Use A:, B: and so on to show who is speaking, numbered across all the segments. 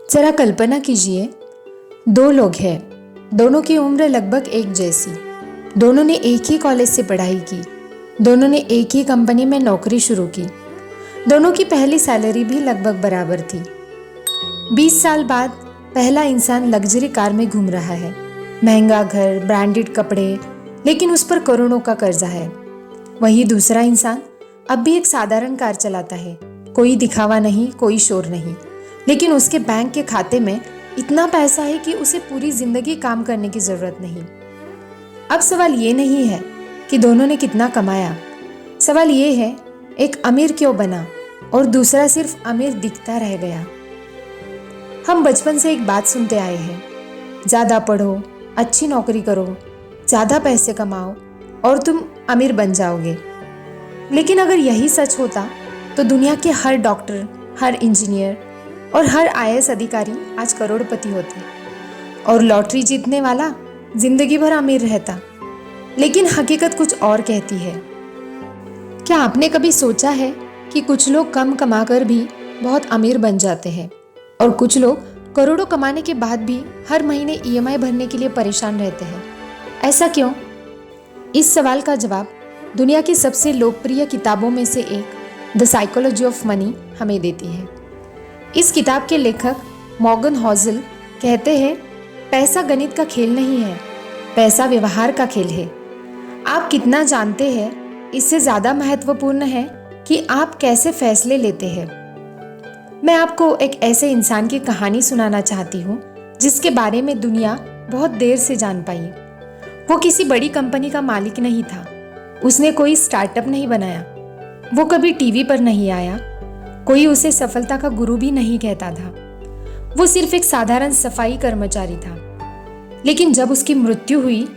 A: जरा कल्पना कीजिए, दो लोग हैं, दोनों की उम्र लगभग एक जैसी। दोनों ने एक ही कॉलेज से पढ़ाई की, दोनों ने एक ही कंपनी में नौकरी शुरू की, दोनों की पहली सैलरी भी लगभग बराबर थी। 20 साल बाद पहला इंसान लग्जरी कार में घूम रहा है, महंगा घर, ब्रांडेड कपड़े, लेकिन उस पर करोड़ों का कर्जा है। वही दूसरा इंसान अब भी एक साधारण कार चलाता है, कोई दिखावा नहीं, कोई शोर नहीं, लेकिन उसके बैंक के खाते में इतना पैसा है कि उसे पूरी जिंदगी काम करने की जरूरत नहीं। अब सवाल ये नहीं है कि दोनों ने कितना कमाया, सवाल ये है एक अमीर क्यों बना और दूसरा सिर्फ अमीर दिखता रह गया। हम बचपन से एक बात सुनते आए हैं, ज़्यादा पढ़ो, अच्छी नौकरी करो, ज़्यादा पैसे कमाओ और तुम अमीर बन जाओगे। लेकिन अगर यही सच होता तो दुनिया के हर डॉक्टर, हर इंजीनियर और हर आईएएस अधिकारी आज करोड़पति होते और लॉटरी जीतने वाला जिंदगी भर अमीर रहता। लेकिन हकीकत कुछ और कहती है। क्या आपने कभी सोचा है कि कुछ लोग कम कमाकर भी बहुत अमीर बन जाते हैं और कुछ लोग करोड़ों कमाने के बाद भी हर महीने ईएमआई भरने के लिए परेशान रहते हैं? ऐसा क्यों? इस सवाल का जवाब दुनिया की सबसे लोकप्रिय किताबों में से एक द साइकोलॉजी ऑफ मनी हमें देती है। इस किताब के लेखक मॉर्गन हॉजल कहते हैं, पैसा गणित का खेल नहीं है, पैसा व्यवहार का खेल है। आप कितना जानते हैं इससे ज़्यादा महत्वपूर्ण है कि आप कैसे फैसले लेते हैं। मैं आपको एक ऐसे इंसान की कहानी सुनाना चाहती हूँ जिसके बारे में दुनिया बहुत देर से जान पाई। वो किसी बड़ी कंपनी का मालिक नहीं था, उसने कोई स्टार्टअप नहीं बनाया, वो कभी टीवी पर नहीं आया, कोई उसे सफलता का गुरु भी नहीं कहता था। वो सिर्फ एक साधारण सफाई कर्मचारी था। लेकिन जब उसकी मृत्यु हुई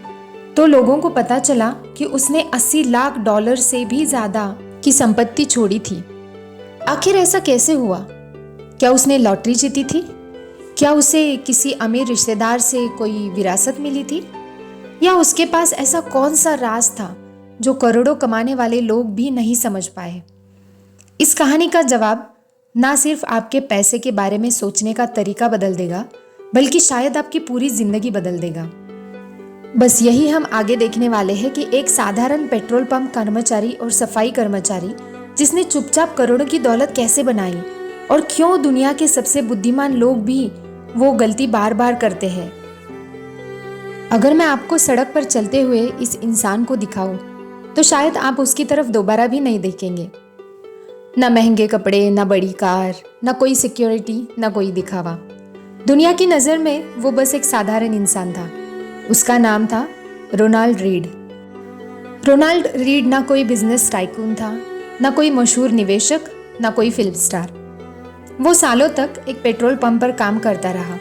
A: तो लोगों को पता चला कि उसने $80 लाख से भी ज्यादा की संपत्ति छोड़ी थी। आखिर ऐसा कैसे हुआ? क्या उसने लॉटरी जीती थी? क्या उसे किसी अमीर रिश्तेदार से कोई विरासत मिली थी? या उसके पास ऐसा कौन सा राज था जो करोड़ों कमाने वाले लोग भी नहीं समझ पाए? इस कहानी का जवाब ना सिर्फ आपके पैसे के बारे में सोचने का तरीका बदल देगा, बल्कि शायद आपकी पूरी जिंदगी बदल देगा। बस यही हम आगे देखने वाले हैं कि एक साधारण पेट्रोल पंप कर्मचारी और सफाई कर्मचारी जिसने चुपचाप करोड़ों की दौलत कैसे बनाई और क्यों दुनिया के सबसे बुद्धिमान लोग भी वो गलती बार बार करते हैं। अगर मैं आपको सड़क पर चलते हुए इस इंसान को दिखाऊं तो शायद आप उसकी तरफ दोबारा भी नहीं देखेंगे। ना महंगे कपड़े, ना बड़ी कार, ना कोई सिक्योरिटी, ना कोई दिखावा। दुनिया की नज़र में वो बस एक साधारण इंसान था। उसका नाम था रोनाल्ड रीड। रोनाल्ड रीड ना कोई बिजनेस टाइकून था, ना कोई मशहूर निवेशक, ना कोई फिल्म स्टार। वो सालों तक एक पेट्रोल पंप पर काम करता रहा।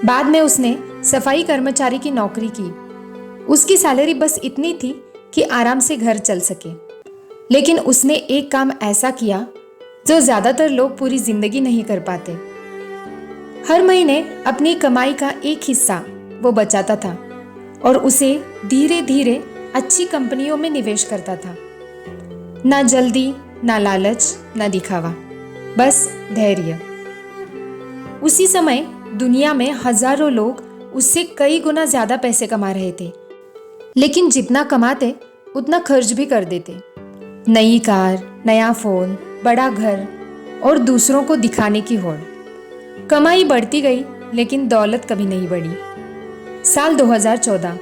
A: बाद में उसने सफाई कर्मचारी की नौकरी की। उसकी सैलरी बस इतनी थी कि आराम से घर चल सके। लेकिन उसने एक काम ऐसा किया जो ज्यादातर लोग पूरी जिंदगी नहीं कर पाते। हर महीने अपनी कमाई का एक हिस्सा वो बचाता था और उसे धीरे धीरे अच्छी कंपनियों में निवेश करता था। ना जल्दी, ना लालच, ना दिखावा, बस धैर्य। उसी समय दुनिया में हजारों लोग उससे कई गुना ज्यादा पैसे कमा रहे थे, लेकिन जितना कमाते उतना खर्च भी कर देते। नई कार, नया फोन, बड़ा घर और दूसरों को दिखाने की होड़। कमाई बढ़ती गई लेकिन दौलत कभी नहीं बढ़ी। साल 2014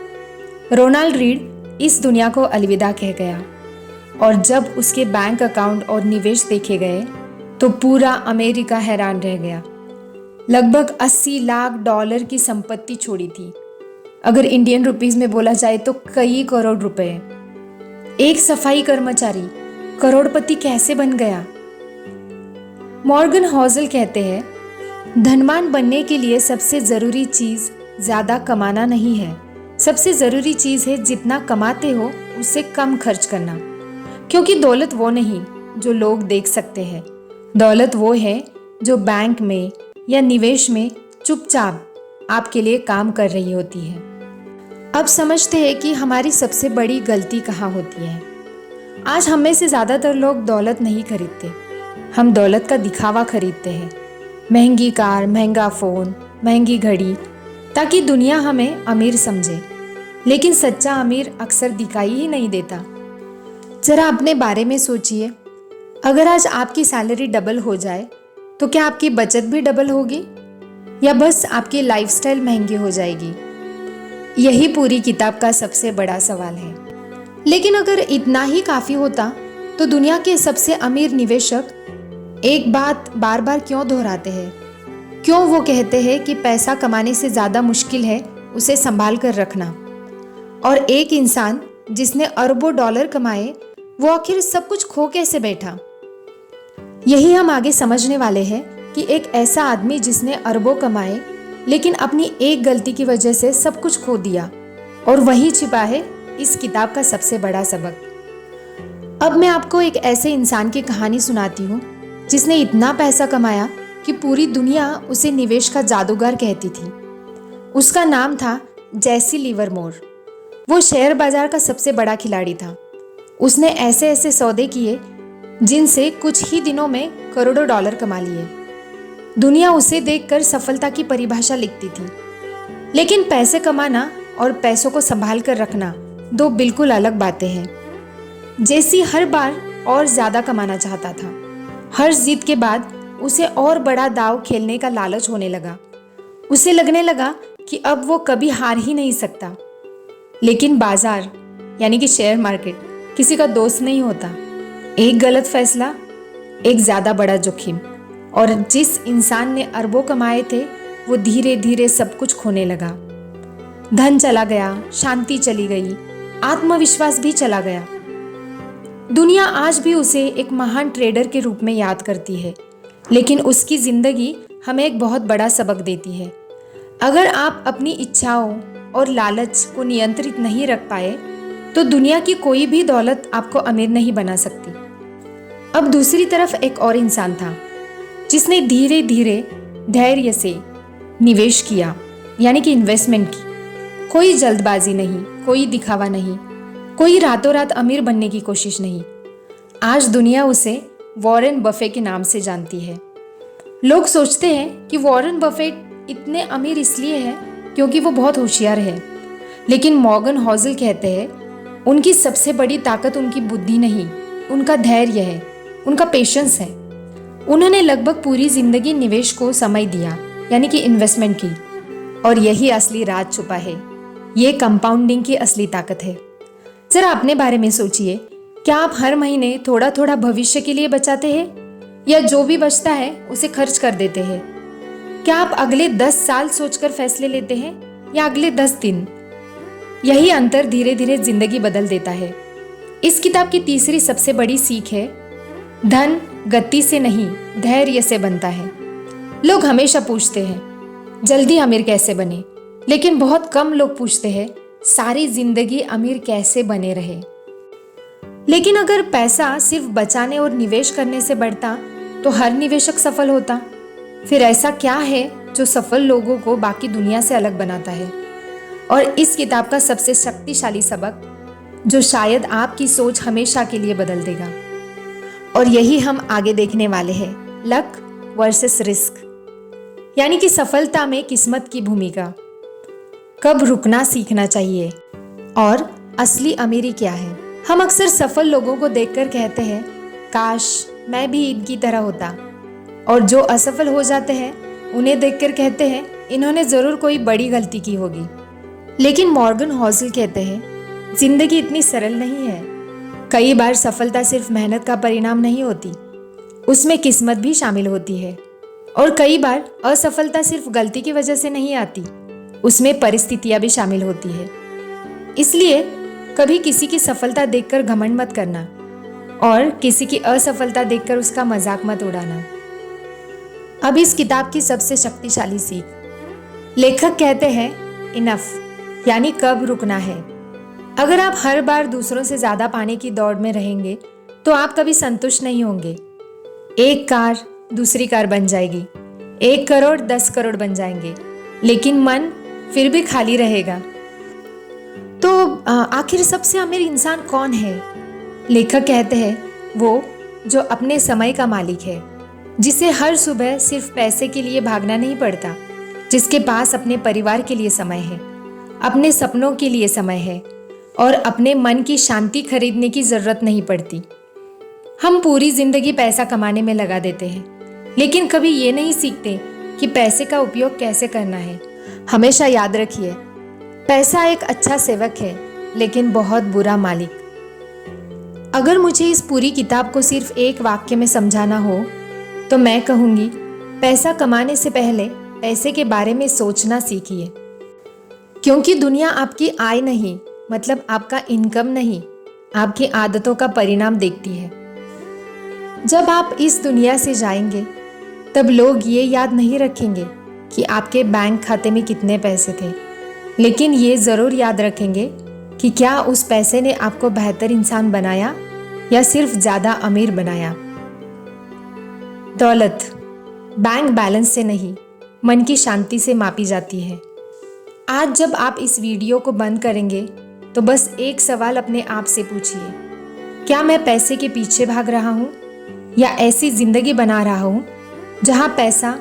A: रोनाल्ड रीड इस दुनिया को अलविदा कह गया और जब उसके बैंक अकाउंट और निवेश देखे गए तो पूरा अमेरिका हैरान रह गया। लगभग $80 लाख की संपत्ति छोड़ी थी। अगर इंडियन रुपीस में बोला जाए तो कई करोड़ रुपए। एक सफाई कर्मचारी करोड़पति कैसे बन गया? मॉर्गन हॉजल कहते हैं, धनवान बनने के लिए सबसे जरूरी चीज ज्यादा कमाना नहीं है, सबसे जरूरी चीज है जितना कमाते हो उससे कम खर्च करना। क्योंकि दौलत वो नहीं जो लोग देख सकते हैं, दौलत वो है जो बैंक में या निवेश में चुपचाप आपके लिए काम कर रही होती है। अब समझते हैं कि हमारी सबसे बड़ी गलती कहाँ होती है। आज हम में से ज़्यादातर लोग दौलत नहीं खरीदते, हम दौलत का दिखावा खरीदते हैं। महंगी कार, महंगा फ़ोन, महंगी घड़ी, ताकि दुनिया हमें अमीर समझे। लेकिन सच्चा अमीर अक्सर दिखाई ही नहीं देता। ज़रा अपने बारे में सोचिए, अगर आज आपकी सैलरी डबल हो जाए तो क्या आपकी बचत भी डबल होगी या बस आपकी लाइफस्टाइल महंगी हो जाएगी? यही पूरी किताब का सबसे बड़ा सवाल है। लेकिन अगर इतना ही काफ़ी होता तो दुनिया के सबसे अमीर निवेशक एक बात बार बार क्यों दोहराते हैं? क्यों वो कहते हैं कि पैसा कमाने से ज़्यादा मुश्किल है उसे संभाल कर रखना? और एक इंसान जिसने अरबों डॉलर कमाए, वो आखिर सब कुछ खो कैसे बैठा? यही हम आगे समझने वाले हैं कि एक ऐसा आदमी जिसने अरबों कमाए लेकिन अपनी एक गलती की वजह से सब कुछ खो दिया, और वही छिपा है इस किताब का सबसे बड़ा सबक। अब मैं आपको एक ऐसे इंसान की कहानी सुनाती हूँ जिसने इतना पैसा कमाया कि पूरी दुनिया उसे निवेश का जादूगर कहती थी। उसका नाम था जेसी लिवरमोर। वो शेयर बाजार का सबसे बड़ा खिलाड़ी था। उसने ऐसे ऐसे सौदे किए जिनसे कुछ ही दिनों में करोड़ों डॉलर कमा लिए। दुनिया उसे देखकर सफलता की परिभाषा लिखती थी। लेकिन पैसे कमाना और पैसों को संभाल कर रखना दो बिल्कुल अलग बातें हैं। जेसी हर बार और ज्यादा कमाना चाहता था। हर जीत के बाद उसे और बड़ा दांव खेलने का लालच होने लगा। उसे लगने लगा कि अब वो कभी हार ही नहीं सकता। लेकिन बाजार यानी कि शेयर मार्केट किसी का दोस्त नहीं होता। एक गलत फैसला, एक ज्यादा बड़ा जोखिम, और जिस इंसान ने अरबों कमाए थे वो धीरे धीरे सब कुछ खोने लगा। धन चला गया, शांति चली गई, आत्मविश्वास भी चला गया। दुनिया आज भी उसे एक महान ट्रेडर के रूप में याद करती है, लेकिन उसकी जिंदगी हमें एक बहुत बड़ा सबक देती है। अगर आप अपनी इच्छाओं और लालच को नियंत्रित नहीं रख पाए तो दुनिया की कोई भी दौलत आपको अमीर नहीं बना सकती। अब दूसरी तरफ एक और इंसान था जिसने धीरे धीरे धैर्य से निवेश किया, यानी कि इन्वेस्टमेंट की। कोई जल्दबाजी नहीं, कोई दिखावा नहीं, कोई रातों रात अमीर बनने की कोशिश नहीं। आज दुनिया उसे वॉरेन बफे के नाम से जानती है। लोग सोचते हैं कि वॉरेन बफेट इतने अमीर इसलिए है क्योंकि वो बहुत होशियार है। लेकिन मॉर्गन हॉजल कहते हैं उनकी सबसे बड़ी ताकत उनकी बुद्धि नहीं, उनका धैर्य है, उनका पेशेंस है। उन्होंने लगभग पूरी जिंदगी निवेश को समय दिया, यानी कि इन्वेस्टमेंट की, और यही असली राज छुपा है। ये कंपाउंडिंग की असली ताकत है। जरा अपने बारे में सोचिए, क्या आप हर महीने थोड़ा थोड़ा भविष्य के लिए बचाते हैं या जो भी बचता है उसे खर्च कर देते हैं? क्या आप अगले 10 साल सोचकर फैसले लेते हैं या अगले 10 दिन? यही अंतर धीरे धीरे जिंदगी बदल देता है। इस किताब की तीसरी सबसे बड़ी सीख है, धन गति से नहीं धैर्य से बनता है। लोग हमेशा पूछते हैं जल्दी अमीर कैसे बने, लेकिन बहुत कम लोग पूछते हैं सारी जिंदगी अमीर कैसे बने रहे। लेकिन अगर पैसा सिर्फ बचाने और निवेश करने से बढ़ता तो हर निवेशक सफल होता। फिर ऐसा क्या है जो सफल लोगों को बाकी दुनिया से अलग बनाता है? और इस किताब का सबसे शक्तिशाली सबक जो शायद आपकी सोच हमेशा के लिए बदल देगा, और यही हम आगे देखने वाले हैं, लक वर्सेस रिस्क, यानी कि सफलता में किस्मत की भूमिका, कब रुकना सीखना चाहिए, और असली अमीरी क्या है। हम अक्सर सफल लोगों को देखकर कहते हैं काश मैं भी इनकी तरह होता, और जो असफल हो जाते हैं उन्हें देखकर कहते हैं इन्होंने जरूर कोई बड़ी गलती की होगी। लेकिन मॉर्गन हॉजल कहते हैं जिंदगी इतनी सरल नहीं है। कई बार सफलता सिर्फ मेहनत का परिणाम नहीं होती, उसमें किस्मत भी शामिल होती है। और कई बार असफलता सिर्फ गलती की वजह से नहीं आती, उसमें परिस्थितियां भी शामिल होती है। इसलिए कभी किसी की सफलता देखकर घमंड मत करना और किसी की असफलता देखकर उसका मजाक मत उड़ाना। अब इस किताब की सबसे शक्तिशाली सीख, लेखक कहते हैं इनफ, यानी कब रुकना है। अगर आप हर बार दूसरों से ज्यादा पाने की दौड़ में रहेंगे तो आप कभी संतुष्ट नहीं होंगे। एक कार दूसरी कार बन जाएगी, 1 करोड़ 10 करोड़ बन जाएंगे, लेकिन मन फिर भी खाली रहेगा। तो आखिर सबसे अमीर इंसान कौन है? लेखक कहते हैं वो जो अपने समय का मालिक है, जिसे हर सुबह सिर्फ पैसे के लिए भागना नहीं पड़ता, जिसके पास अपने परिवार के लिए समय है, अपने सपनों के लिए समय है और अपने मन की शांति खरीदने की ज़रूरत नहीं पड़ती। हम पूरी ज़िंदगी पैसा कमाने में लगा देते हैं, लेकिन कभी ये नहीं सीखते कि पैसे का उपयोग कैसे करना है। हमेशा याद रखिए, पैसा एक अच्छा सेवक है लेकिन बहुत बुरा मालिक। अगर मुझे इस पूरी किताब को सिर्फ एक वाक्य में समझाना हो तो मैं कहूँगी, पैसा कमाने से पहले पैसे के बारे में सोचना सीखिए। क्योंकि दुनिया आपकी आय नहीं, मतलब आपका इनकम नहीं, आपकी आदतों का परिणाम देखती है। जब आप इस दुनिया से जाएंगे तब लोग ये याद नहीं रखेंगे कि आपके बैंक खाते में कितने पैसे थे, लेकिन ये ज़रूर याद रखेंगे कि क्या उस पैसे ने आपको बेहतर इंसान बनाया या सिर्फ ज़्यादा अमीर बनाया। दौलत बैंक बैलेंस से नहीं, मन की शांति से मापी जाती है। आज जब आप इस वीडियो को बंद करेंगे तो बस एक सवाल अपने आप से पूछिए, क्या मैं पैसे के पीछे भाग रहा हूँ या ऐसी ज़िंदगी बना रहा हूँ जहाँ पैसा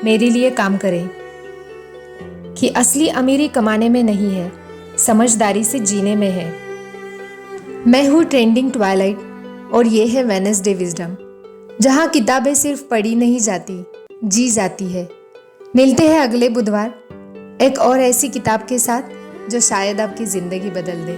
A: मेरे लिए काम करे। कि असली अमीरी कमाने में नहीं है, समझदारी से जीने में है। मैं हूँ ट्रेंडिंग ट्वाइलाइट और ये है वेडनेसडे विजडम, जहाँ किताबें सिर्फ पढ़ी नहीं जाती, जी जाती है। मिलते हैं अगले बुधवार एक और ऐसी किताब के साथ जो शायद आपकी ज़िंदगी बदल दे।